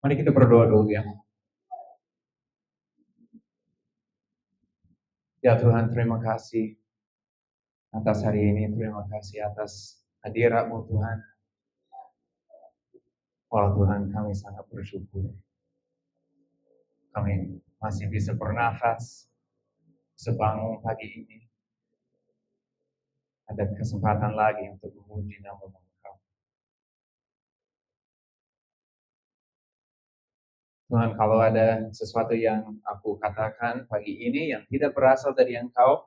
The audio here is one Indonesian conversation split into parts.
Mari kita berdoa dulu ya. Ya Tuhan, terima kasih atas hari ini. Terima kasih atas hadirat-Mu Tuhan. Wah Tuhan, kami sangat bersyukur. Kami masih bisa bernafas, sebangun pagi ini. Ada kesempatan lagi untuk memuji nama-Mu. Tuhan, kalau ada sesuatu yang aku katakan pagi ini yang tidak berasal dari Engkau,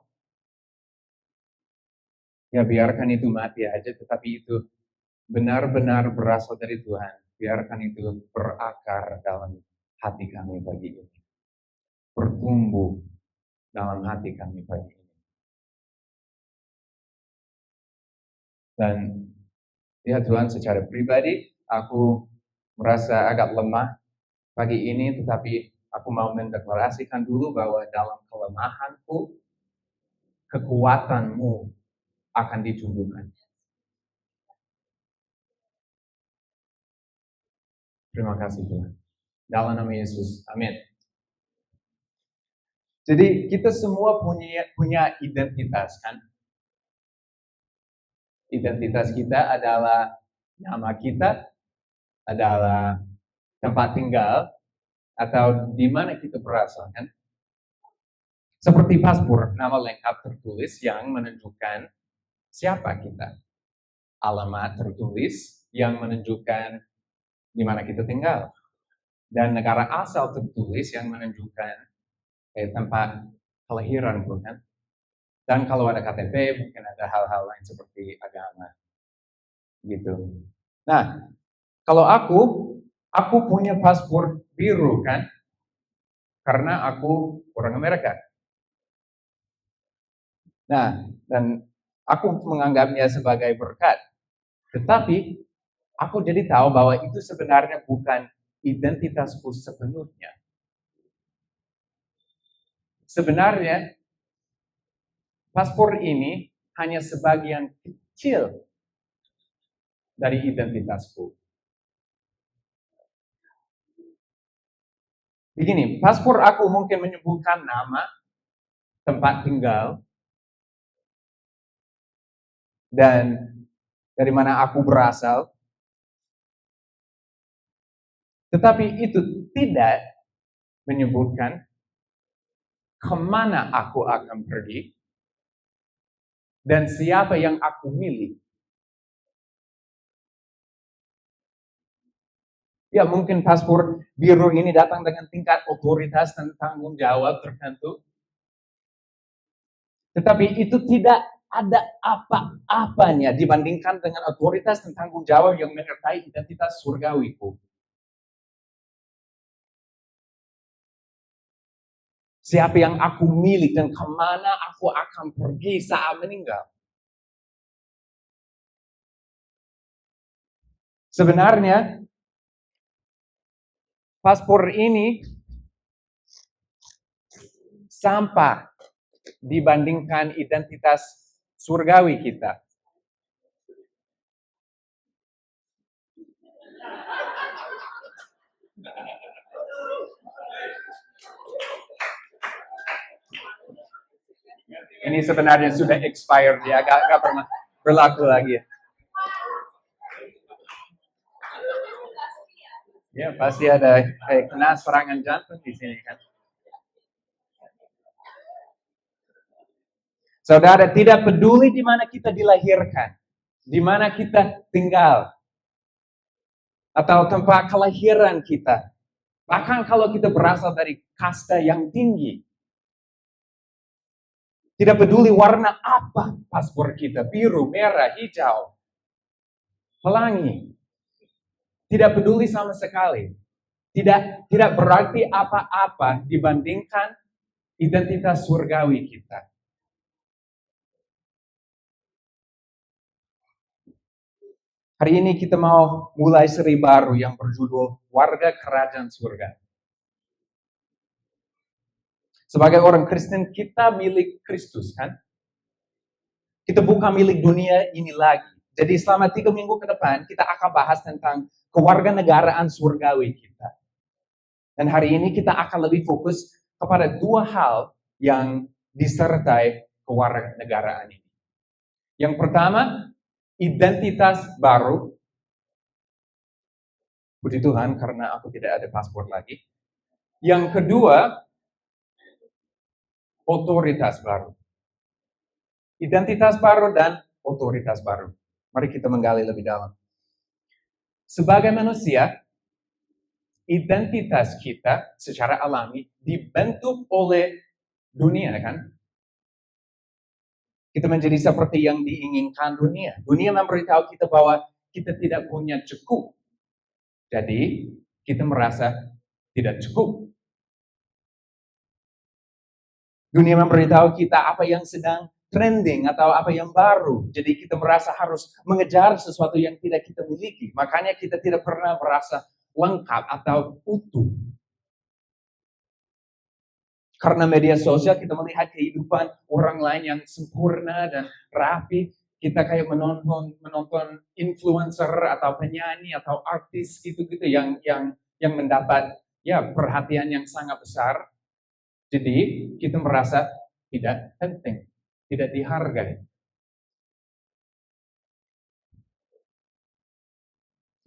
ya biarkan itu mati aja, tetapi itu benar-benar berasal dari Tuhan. Biarkan itu berakar dalam hati kami pagi ini. Bertumbuh dalam hati kami pagi ini. Dan ya Tuhan, secara pribadi, aku merasa agak lemah pagi ini, tetapi aku mau mendeklarasikan dulu bahwa dalam kelemahanku, kekuatan-Mu akan ditunjukkan. Terima kasih Tuhan. Dalam nama Yesus. Amin. Jadi kita semua punya identitas kan? Identitas kita adalah nama kita, adalah tempat tinggal, atau di mana kita berasal kan? Seperti paspor, nama lengkap tertulis yang menunjukkan siapa kita. Alamat tertulis yang menunjukkan di mana kita tinggal. Dan negara asal tertulis yang menunjukkan tempat kelahiran bukan? Dan kalau ada KTP mungkin ada hal-hal lain seperti agama. Gitu. Nah, kalau aku punya paspor biru kan? Karena aku orang Amerika. Nah, dan aku menganggapnya sebagai berkat. Tetapi aku jadi tahu bahwa itu sebenarnya bukan identitasku sepenuhnya. Sebenarnya paspor ini hanya sebagian kecil dari identitasku. Begini, paspor aku mungkin menyebutkan nama, tempat tinggal, dan dari mana aku berasal. Tetapi itu tidak menyebutkan kemana aku akan pergi dan siapa yang aku milih. Ya mungkin paspor biru ini datang dengan tingkat otoritas dan tanggung jawab tertentu. Tetapi itu tidak ada apa-apanya dibandingkan dengan otoritas dan tanggung jawab yang menyertai identitas surgawiku. Siapa yang aku milih dan kemana aku akan pergi saat meninggal. Sebenarnya paspor ini sampah dibandingkan identitas surgawi kita. Ini sebenarnya sudah expired ya, gak pernah berlaku lagi. Ya pasti ada kena serangan jantung di sini kan. Saudara, tidak peduli di mana kita dilahirkan, di mana kita tinggal, atau tempat kelahiran kita. Bahkan kalau kita berasal dari kasta yang tinggi. Tidak peduli warna apa paspor kita, biru, merah, hijau, pelangi. Tidak peduli sama sekali. Tidak berarti apa-apa dibandingkan identitas surgawi kita. Hari ini kita mau mulai seri baru yang berjudul Warga Kerajaan Surga. Sebagai orang Kristen, kita milik Kristus, kan? Kita bukan milik dunia ini lagi. Jadi selama 3 minggu ke depan, kita akan bahas tentang kewarganegaraan surgawi kita. Dan hari ini kita akan lebih fokus kepada dua hal yang disertai kewarganegaraan ini. Yang pertama, identitas baru. Puji Tuhan karena aku tidak ada paspor lagi. Yang kedua, otoritas baru. Identitas baru dan otoritas baru. Mari kita menggali lebih dalam. Sebagai manusia, identitas kita secara alami dibentuk oleh dunia, kan? Kita menjadi seperti yang diinginkan dunia. Dunia memberitahu kita bahwa kita tidak punya cukup. Jadi, kita merasa tidak cukup. Dunia memberitahu kita apa yang sedang trending atau apa yang baru. Jadi kita merasa harus mengejar sesuatu yang tidak kita miliki. Makanya kita tidak pernah merasa lengkap atau utuh. Karena media sosial kita melihat kehidupan orang lain yang sempurna dan rapi. Kita kayak menonton influencer atau penyanyi atau artis gitu-gitu yang mendapat perhatian yang sangat besar. Jadi kita merasa tidak penting, tidak dihargai.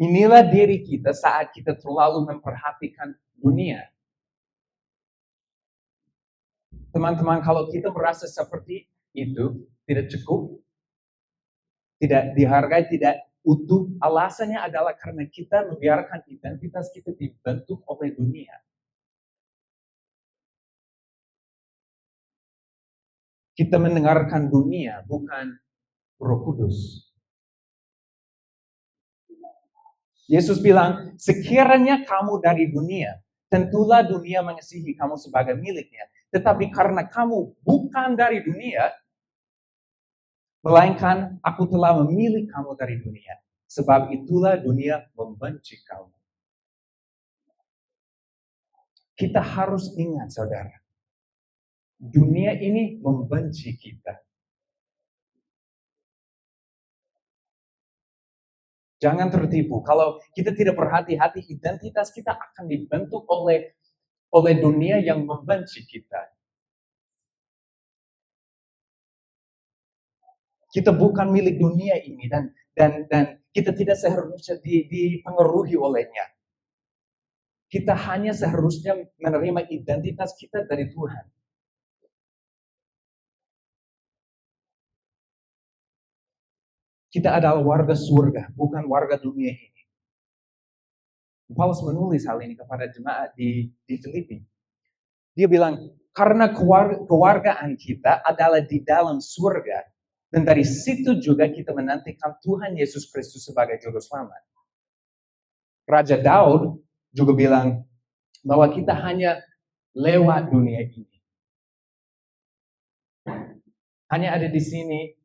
Inilah diri kita saat kita terlalu memperhatikan dunia. Teman-teman, kalau kita merasa seperti itu, tidak cukup, tidak dihargai, tidak utuh, alasannya adalah karena kita membiarkan identitas kita dibentuk oleh dunia. Kita mendengarkan dunia, bukan Roh Kudus. Yesus bilang, sekiranya kamu dari dunia, tentulah dunia mengasihi kamu sebagai miliknya. Tetapi karena kamu bukan dari dunia, melainkan aku telah memilih kamu dari dunia. Sebab itulah dunia membenci kamu. Kita harus ingat, saudara. Dunia ini membenci kita. Jangan tertipu. Kalau kita tidak berhati-hati, identitas kita akan dibentuk oleh dunia yang membenci kita. Kita bukan milik dunia ini dan kita tidak seharusnya dipengaruhi olehnya. Kita hanya seharusnya menerima identitas kita dari Tuhan. Kita adalah warga surga, bukan warga dunia ini. Paulus menulis hal ini kepada jemaat di Filipi. Dia bilang, karena kewargaan kita adalah di dalam surga, dan dari situ juga kita menantikan Tuhan Yesus Kristus sebagai juru selamat. Raja Daud juga bilang bahwa kita hanya lewat dunia ini. Hanya ada di sini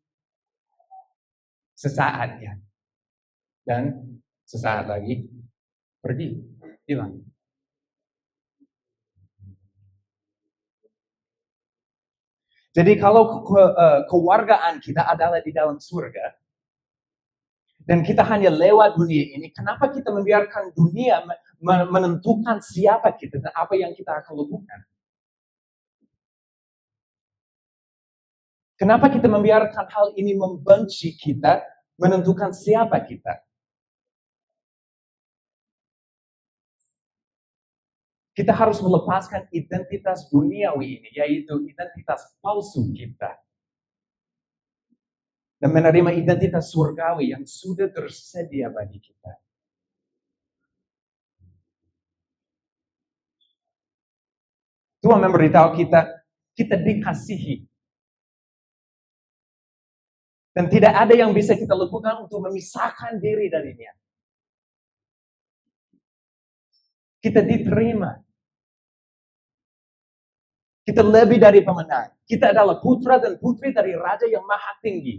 sesaat ya. Dan sesaat lagi pergi, hilang. Jadi kalau kewargaan kita adalah di dalam surga, dan kita hanya lewat dunia ini, kenapa kita membiarkan dunia menentukan siapa kita dan apa yang kita akan lakukan? Kenapa kita membiarkan hal ini membenci kita, menentukan siapa kita? Kita harus melepaskan identitas duniawi ini, yaitu identitas palsu kita. Dan menerima identitas surgawi yang sudah tersedia bagi kita. Tuhan memberitahu kita dikasihi. Dan tidak ada yang bisa kita lakukan untuk memisahkan diri darinya. Kita diterima. Kita lebih dari pemenang. Kita adalah putra dan putri dari Raja yang Maha Tinggi.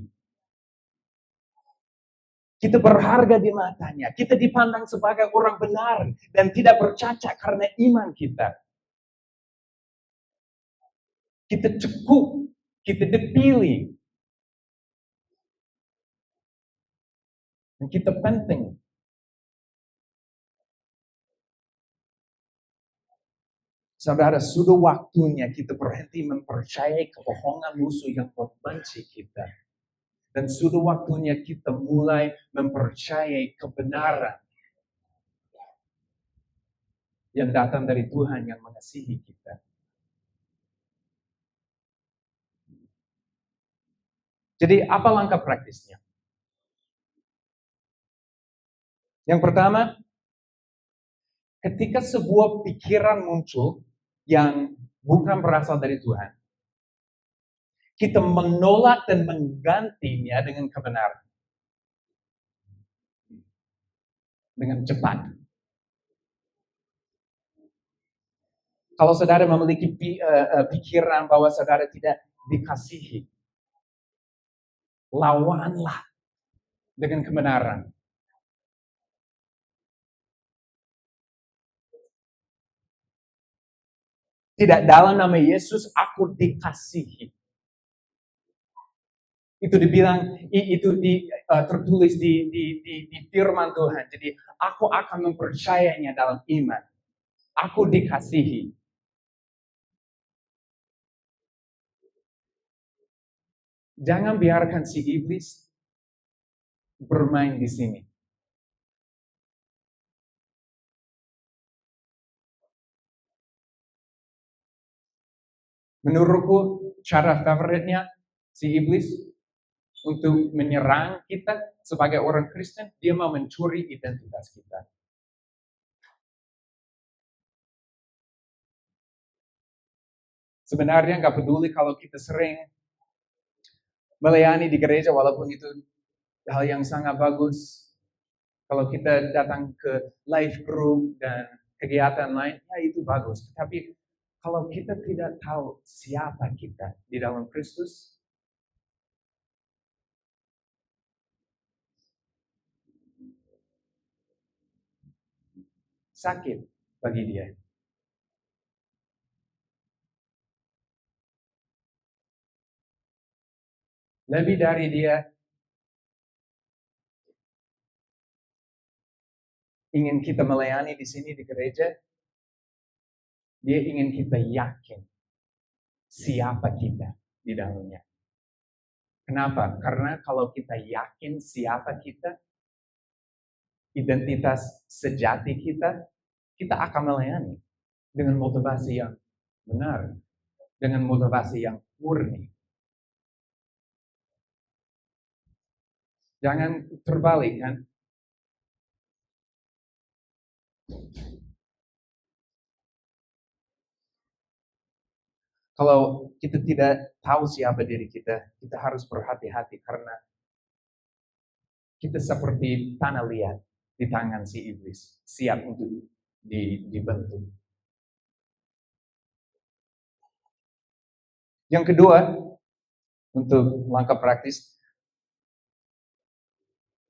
Kita berharga di matanya. Kita dipandang sebagai orang benar dan tidak bercacat karena iman kita. Kita cukup. Kita dipilih. Dan kita penting. Saudara, sudah waktunya kita berhenti mempercayai kebohongan musuh yang membenci kita. Dan sudah waktunya kita mulai mempercayai kebenaran yang datang dari Tuhan yang mengasihi kita. Jadi apa langkah praktisnya? Yang pertama, ketika sebuah pikiran muncul yang bukan berasal dari Tuhan, kita menolak dan menggantinya dengan kebenaran. Dengan cepat. Kalau saudara memiliki pikiran bahwa saudara tidak dikasihi, lawanlah dengan kebenaran. Tidak dalam nama Yesus aku dikasihi. Itu dibilang, tertulis di firman Tuhan. Jadi aku akan mempercayainya dalam iman. Aku dikasihi. Jangan biarkan si iblis bermain di sini. Menurutku cara favoritnya si iblis untuk menyerang kita sebagai orang Kristen, dia mau mencuri identitas kita. Sebenarnya nggak peduli kalau kita sering melayani di gereja, walaupun itu hal yang sangat bagus. Kalau kita datang ke live group dan kegiatan lain, ya itu bagus. Tapi kalau kita tidak tahu siapa kita di dalam Kristus, sakit bagi dia. Lebih dari dia ingin kita melayani di sini di gereja, dia ingin kita yakin siapa kita di dalamnya. Kenapa? Karena kalau kita yakin siapa kita, identitas sejati kita, kita akan melayani dengan motivasi yang benar, dengan motivasi yang murni. Jangan terbalik kan? Kalau kita tidak tahu siapa diri kita, kita harus berhati-hati karena kita seperti tanah liat di tangan si iblis, siap untuk dibentuk. Yang kedua, untuk langkah praktis,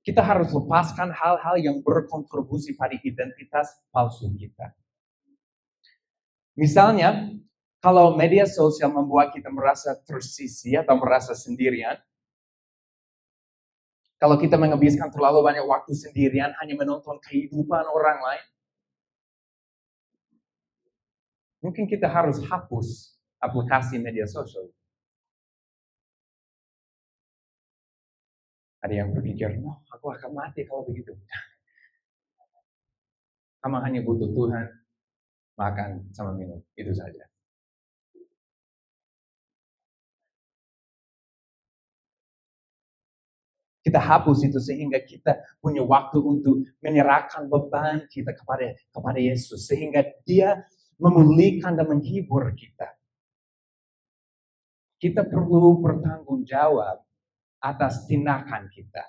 kita harus lepaskan hal-hal yang berkontribusi pada identitas palsu kita. Misalnya, kalau media sosial membuat kita merasa tersisih atau merasa sendirian, kalau kita menghabiskan terlalu banyak waktu sendirian hanya menonton kehidupan orang lain, mungkin kita harus hapus aplikasi media sosial. Ada yang berpikir, no, aku akan mati kalau begitu. Kamu hanya butuh Tuhan, makan sama minum, itu saja. Kita hapus itu sehingga kita punya waktu untuk menyerahkan beban kita kepada Yesus. Sehingga dia memulihkan dan menghibur kita. Kita perlu bertanggung jawab atas tindakan kita.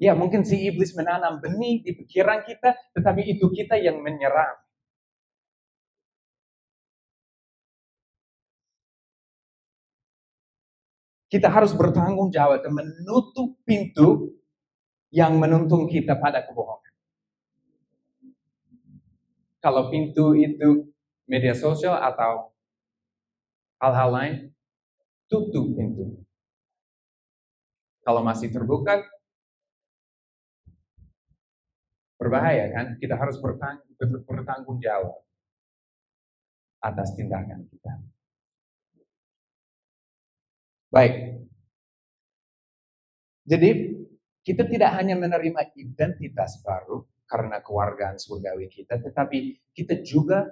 Ya, mungkin si iblis menanam benih di pikiran kita, tetapi itu kita yang menyerang. Kita harus bertanggung jawab dan menutup pintu yang menuntun kita pada kebohongan. Kalau pintu itu media sosial atau hal-hal lain, tutup pintu. Kalau masih terbuka, Berbahaya kan? Kita harus bertanggung jawab atas tindakan kita. Baik. Jadi kita tidak hanya menerima identitas baru karena kewargaan surgawi kita, tetapi kita juga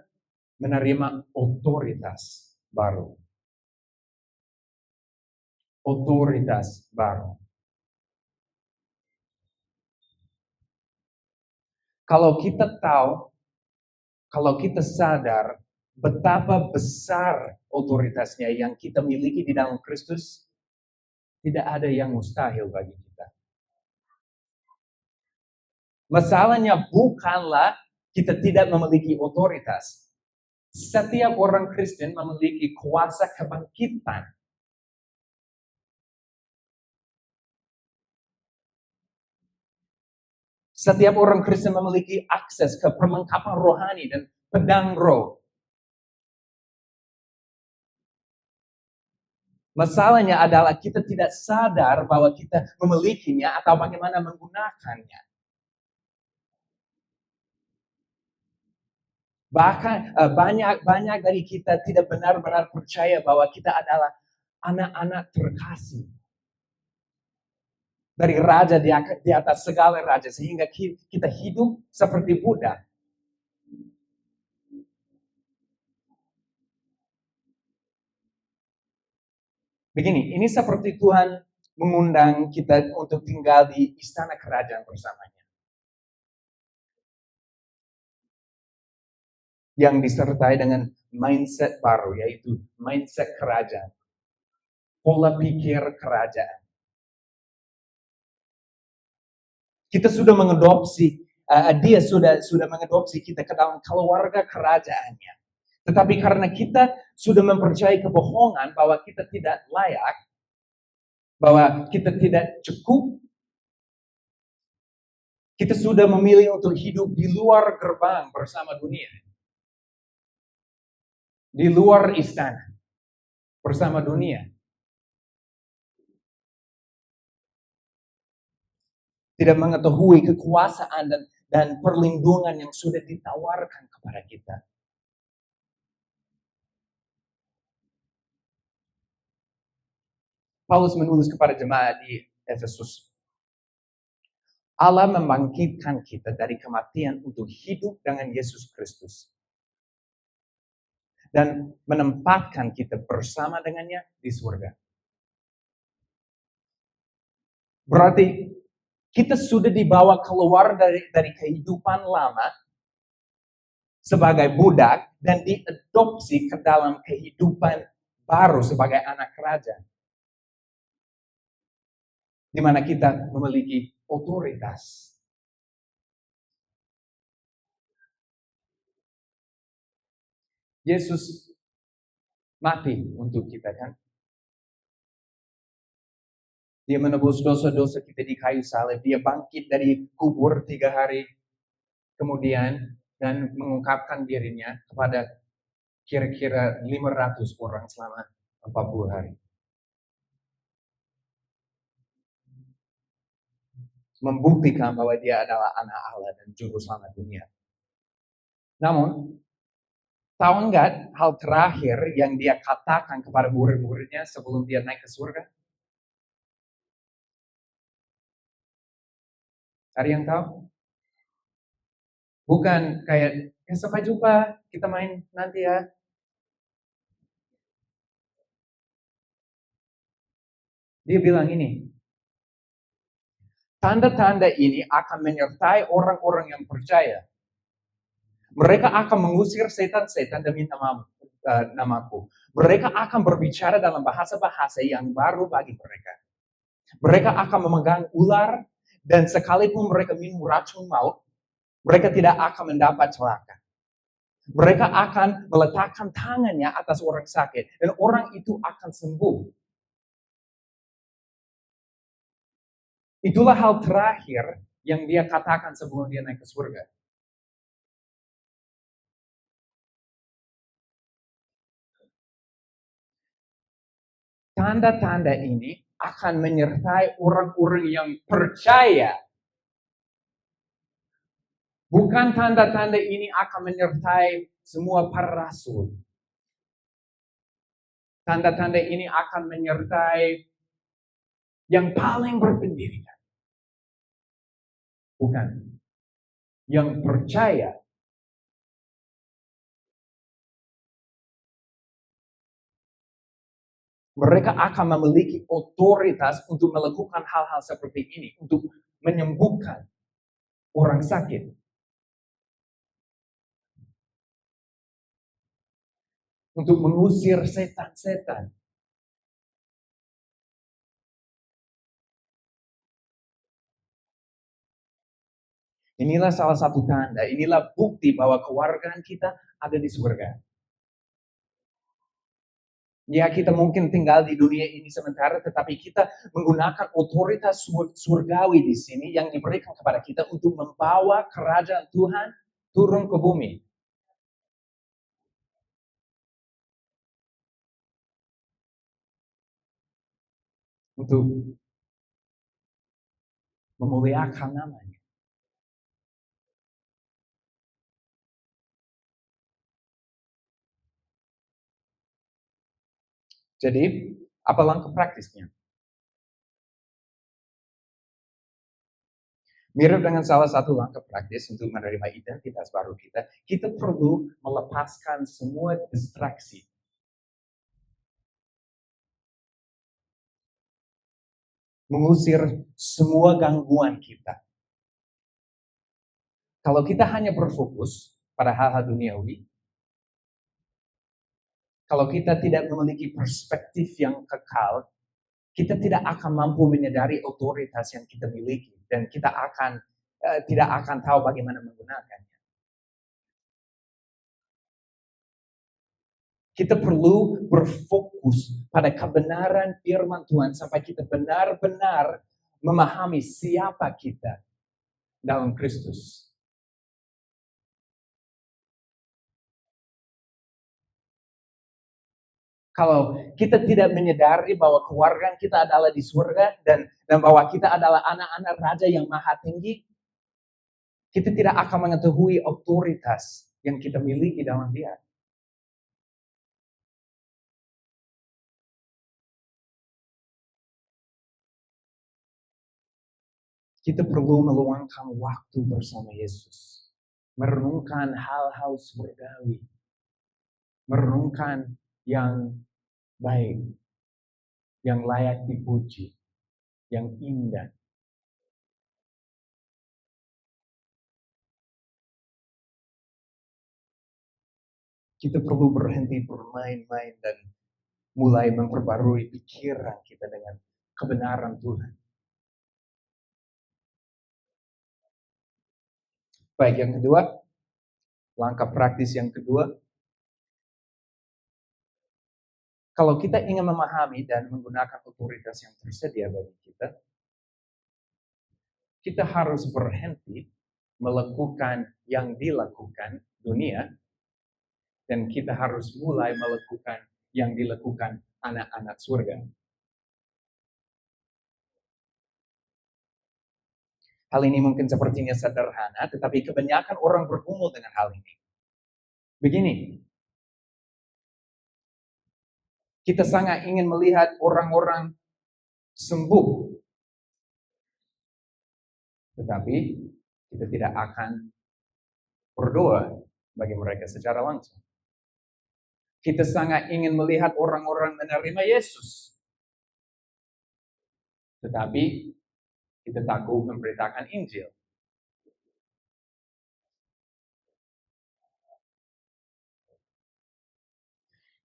menerima otoritas baru. Otoritas baru. Kalau kita tahu, kalau kita sadar betapa besar otoritasnya yang kita miliki di dalam Kristus, tidak ada yang mustahil bagi kita. Masalahnya bukanlah kita tidak memiliki otoritas. Setiap orang Kristen memiliki kuasa kebangkitan. Setiap orang Kristen memiliki akses ke perlengkapan rohani dan pedang roh. Masalahnya adalah kita tidak sadar bahwa kita memilikinya atau bagaimana menggunakannya. Bahkan banyak dari kita tidak benar-benar percaya bahwa kita adalah anak-anak terkasih dari raja di atas segala raja, sehingga kita hidup seperti budak. Begini, ini seperti Tuhan mengundang kita untuk tinggal di istana kerajaan bersamanya. Yang disertai dengan mindset baru, yaitu mindset kerajaan. Pola pikir kerajaan. Kita sudah mengadopsi, dia sudah mengadopsi kita ke dalam keluarga kerajaannya. Tetapi karena kita sudah mempercayai kebohongan bahwa kita tidak layak, bahwa kita tidak cukup, kita sudah memilih untuk hidup di luar gerbang bersama dunia. Di luar istana bersama dunia. Tidak mengetahui kekuasaan dan perlindungan yang sudah ditawarkan kepada kita. Paulus menulis kepada jemaat di Efesus. Allah membangkitkan kita dari kematian untuk hidup dengan Yesus Kristus. Dan menempatkan kita bersama dengannya di surga. Berarti kita sudah dibawa keluar dari kehidupan lama sebagai budak dan diadopsi ke dalam kehidupan baru sebagai anak kerajaan. Di mana kita memiliki otoritas. Yesus mati untuk kita kan. Dia menebus dosa-dosa kita di kayu salib. Dia bangkit dari kubur 3 hari kemudian dan mengungkapkan dirinya kepada kira-kira 500 orang selama 40 hari. Membuktikan bahwa dia adalah anak Allah dan juru selamat dunia. Namun, tahu enggak hal terakhir yang dia katakan kepada murid-muridnya sebelum dia naik ke surga? Ada yang tahu? Bukan kayak, sampai jumpa, kita main nanti ya. Dia bilang ini, tanda-tanda ini akan menyertai orang-orang yang percaya. Mereka akan mengusir setan-setan demi namaku. Mereka akan berbicara dalam bahasa-bahasa yang baru bagi mereka. Mereka akan memegang ular, dan sekalipun mereka minum racun maut, mereka tidak akan mendapat celaka. Mereka akan meletakkan tangannya atas orang sakit, dan orang itu akan sembuh. Itulah hal terakhir yang dia katakan sebelum dia naik ke surga. Tanda-tanda ini akan menyertai orang-orang yang percaya. Bukan tanda-tanda ini akan menyertai semua para rasul. Tanda-tanda ini akan menyertai yang paling berpendidikan. Bukan. Yang percaya. Mereka akan memiliki otoritas untuk melakukan hal-hal seperti ini. Untuk menyembuhkan orang sakit. Untuk mengusir setan-setan. Inilah salah satu tanda, inilah bukti bahwa kewargaan kita ada di surga. Ya, kita mungkin tinggal di dunia ini sementara, tetapi kita menggunakan otoritas surgawi di sini yang diberikan kepada kita untuk membawa kerajaan Tuhan turun ke bumi. Untuk memuliakan namanya. Jadi, apa langkah praktisnya? Mirip dengan salah satu langkah praktis untuk menerima identitas baru kita perlu melepaskan semua distraksi. Mengusir semua gangguan kita. Kalau kita hanya berfokus pada hal-hal duniawi, kalau kita tidak memiliki perspektif yang kekal, kita tidak akan mampu menyadari otoritas yang kita miliki dan kita tidak akan tahu bagaimana menggunakannya. Kita perlu berfokus pada kebenaran firman Tuhan sampai kita benar-benar memahami siapa kita dalam Kristus. Kalau kita tidak menyadari bahwa keluarga kita adalah di surga dan bahwa kita adalah anak-anak raja yang maha tinggi, kita tidak akan mengetahui otoritas yang kita miliki dalam Dia. Kita perlu meluangkan waktu bersama Yesus. Merenungkan hal-hal surgawi. Merenungkan yang baik, yang layak dipuji, yang indah. Kita perlu berhenti bermain-main dan mulai memperbarui pikiran kita dengan kebenaran Tuhan. Baik, yang kedua, langkah praktis yang kedua, kalau kita ingin memahami dan menggunakan otoritas yang tersedia bagi kita harus berhenti melakukan yang dilakukan dunia, dan kita harus mulai melakukan yang dilakukan anak-anak surga. Hal ini mungkin sepertinya sederhana, tetapi kebanyakan orang bergumul dengan hal ini. Begini, kita sangat ingin melihat orang-orang sembuh, tetapi kita tidak akan berdoa bagi mereka secara langsung. Kita sangat ingin melihat orang-orang menerima Yesus, tetapi kita takut memberitakan Injil.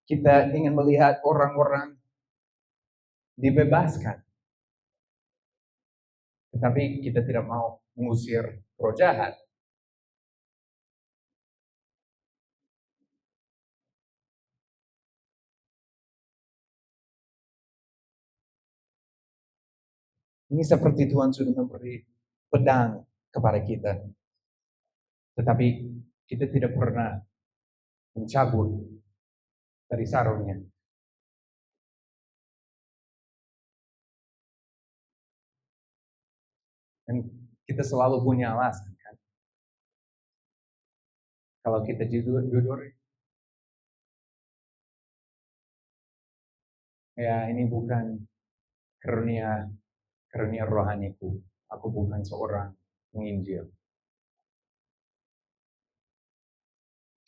Kita ingin melihat orang-orang dibebaskan, tetapi kita tidak mau mengusir roh jahat. Ini seperti Tuhan sudah memberi pedang kepada kita, tetapi kita tidak pernah mencabut dari sarungnya. Dan kita selalu punya alasan, kan? Kalau kita jujur, ya ini bukan karunia karunia rohaniku. Aku bukan seorang penginjil.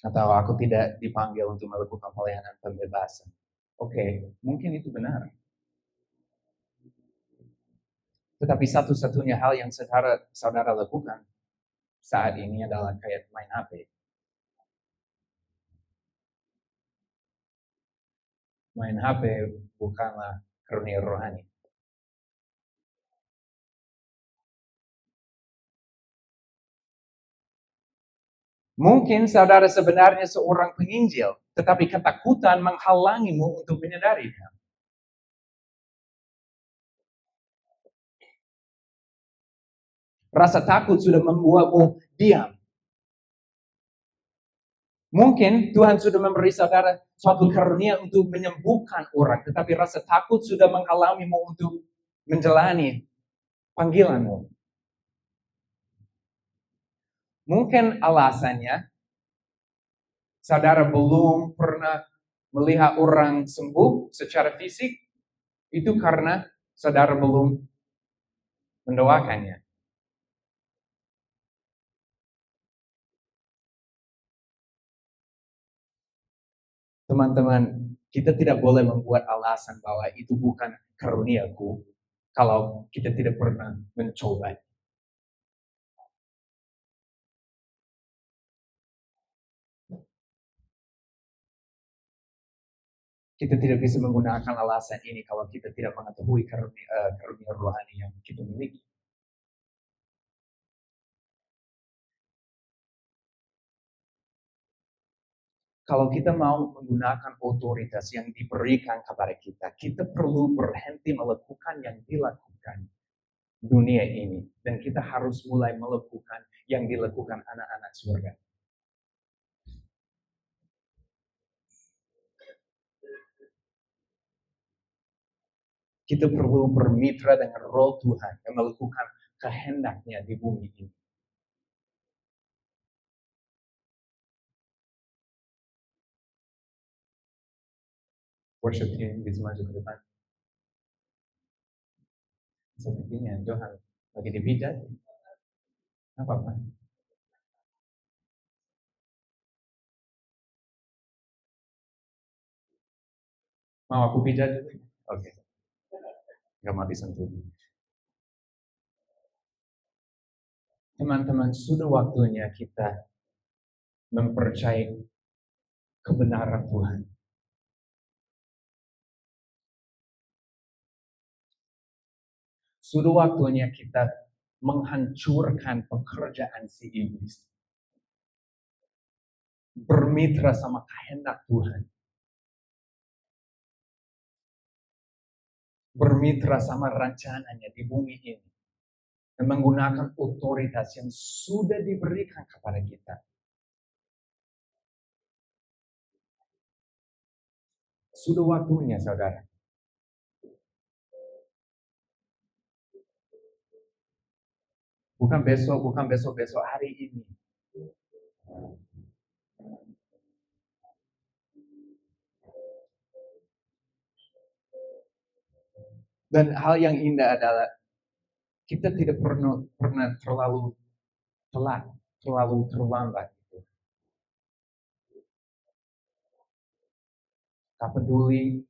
Atau aku tidak dipanggil untuk melakukan pelayanan pembebasan. Oke, mungkin itu benar. Tetapi satu-satunya hal yang saudara lakukan saat ini adalah kayak main HP. Main HP bukanlah karunia rohani. Mungkin saudara sebenarnya seorang penginjil, tetapi ketakutan menghalangimu untuk menyadarinya. Rasa takut sudah membuatmu diam. Mungkin Tuhan sudah memberi saudara suatu karunia untuk menyembuhkan orang, tetapi rasa takut sudah menghalangimu untuk menjalani panggilanmu. Mungkin alasannya saudara belum pernah melihat orang sembuh secara fisik, itu karena saudara belum mendoakannya. Teman-teman, kita tidak boleh membuat alasan bahwa itu bukan karuniaku kalau kita tidak pernah mencoba. Kita tidak bisa menggunakan alasan ini kalau kita tidak mengetahui karunia rohani yang kita miliki. Kalau kita mau menggunakan otoritas yang diberikan kepada kita, kita perlu berhenti melakukan yang dilakukan dunia ini. Dan kita harus mulai melakukan yang dilakukan anak-anak surga. Kita perlu bermitra dengan roh Tuhan yang melakukan kehendaknya di bumi ini. Worship team bisa maju ke depan. Sepertinya Johan lagi dipijat. Apa-apa. Mau aku pijat? Oke. Gak mau disentuh. Teman-teman, sudah waktunya kita mempercayai kebenaran Tuhan. Sudah waktunya kita menghancurkan pekerjaan si iblis. Bermitra sama kehendak Tuhan. Bermitra sama rencananya di bumi ini. Dan menggunakan otoritas yang sudah diberikan kepada kita. Sudah waktunya, saudara. Bukan besok, hari ini. Dan hal yang indah adalah kita tidak pernah terlalu telat, terlalu terlambat. Tak peduli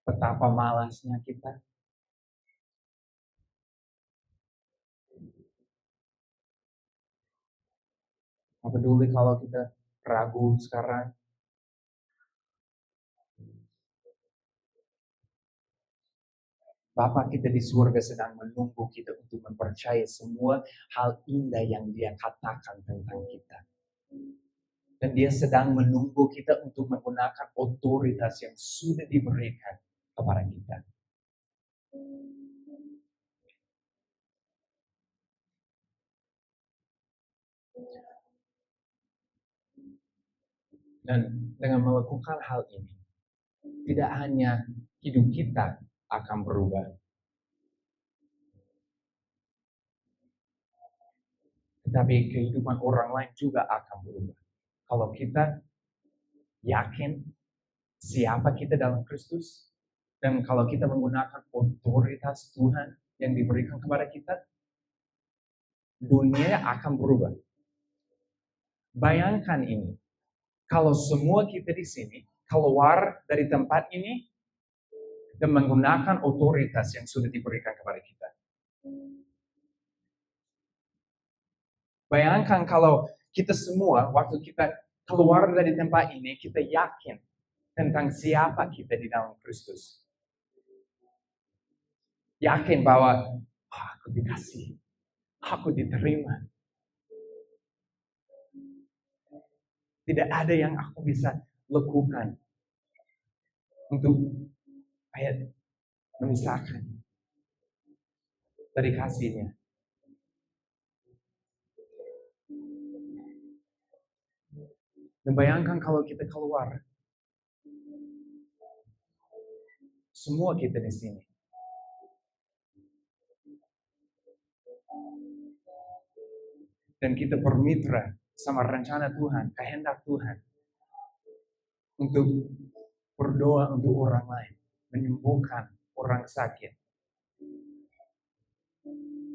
betapa malasnya kita. Tak peduli kalau kita ragu sekarang. Bapa kita di surga sedang menunggu kita untuk mempercayai semua hal indah yang Dia katakan tentang kita. Dan Dia sedang menunggu kita untuk menggunakan otoritas yang sudah diberikan kepada kita. Dan dengan melakukan hal ini, tidak hanya hidup kita akan berubah, tetapi kehidupan orang lain juga akan berubah. Kalau kita yakin siapa kita dalam Kristus, dan kalau kita menggunakan otoritas Tuhan yang diberikan kepada kita, dunia akan berubah. Bayangkan ini, kalau semua kita di sini keluar dari tempat ini dan menggunakan otoritas yang sudah diberikan kepada kita. Bayangkan kalau kita semua, waktu kita keluar dari tempat ini, kita yakin tentang siapa kita di dalam Kristus. Yakin bahwa aku dikasih, aku diterima. Tidak ada yang aku bisa lakukan untuk kayak memisahkan dari kasihnya. Dan bayangkan kalau kita keluar, semua kita di sini, dan kita bermitra sama rencana Tuhan, kehendak Tuhan, untuk berdoa untuk orang lain, menyembuhkan orang sakit,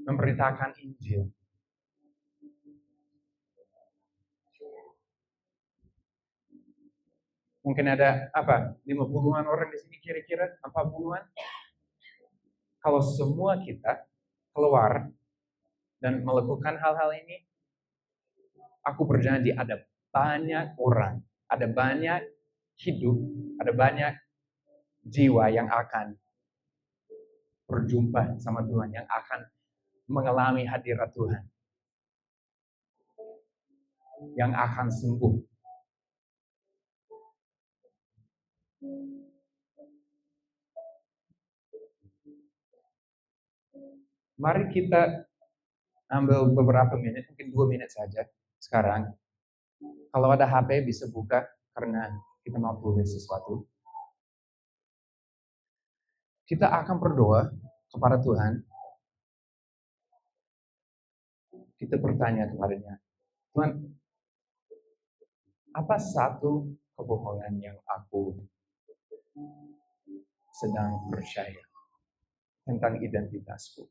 memberitakan Injil. Mungkin ada 50-an orang di sini kira-kira, 40-an. Kalau semua kita keluar dan melakukan hal-hal ini, aku berjanji ada banyak orang, ada banyak hidup, ada banyak jiwa yang akan berjumpa sama Tuhan, yang akan mengalami hadirat Tuhan, yang akan sembuh. Mari kita ambil beberapa menit, mungkin 2 menit saja sekarang. Kalau ada HP bisa buka karena kita mau tulis sesuatu. Kita akan berdoa kepada Tuhan. Kita bertanya kepadanya, Tuhan, apa satu kebohongan yang aku sedang percaya tentang identitasku?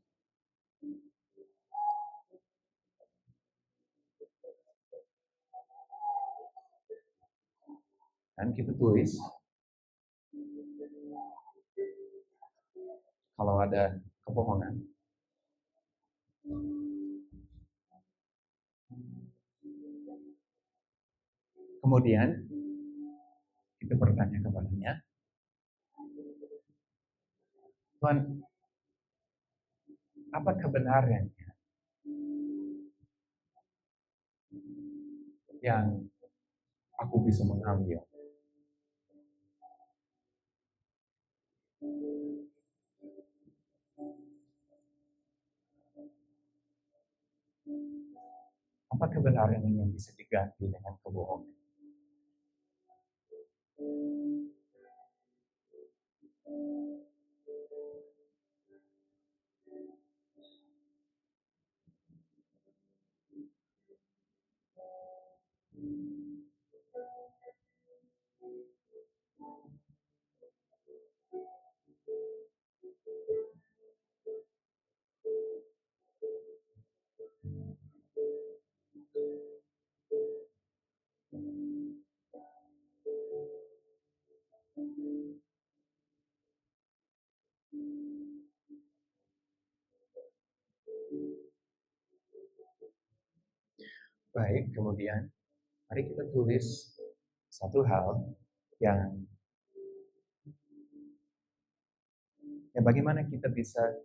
Dan kita tulis, kalau ada kebohongan. Kemudian kita bertanya kepadanya, Tuhan, apa kebenarannya yang aku bisa mengambil? Apa kebenaran yang bisa diganti dengan kebohongan? Baik, kemudian mari kita tulis satu hal yang bagaimana kita bisa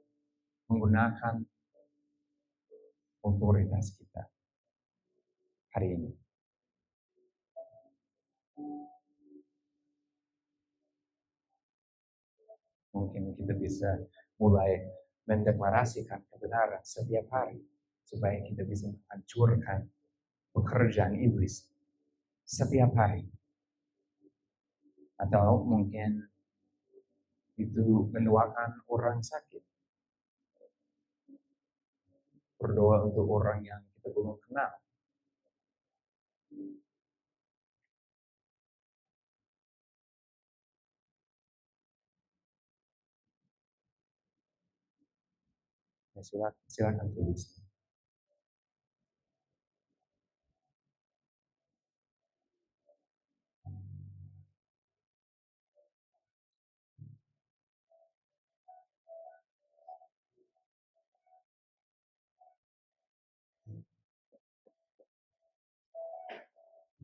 menggunakan otoritas kita hari ini. Mungkin kita bisa mulai mendeklarasikan kebenaran setiap hari supaya kita bisa menghancurkan pekerjaan iblis setiap hari. Atau mungkin itu mendoakan orang sakit. Berdoa untuk orang yang kita belum kenal. Ya, silakan tulis.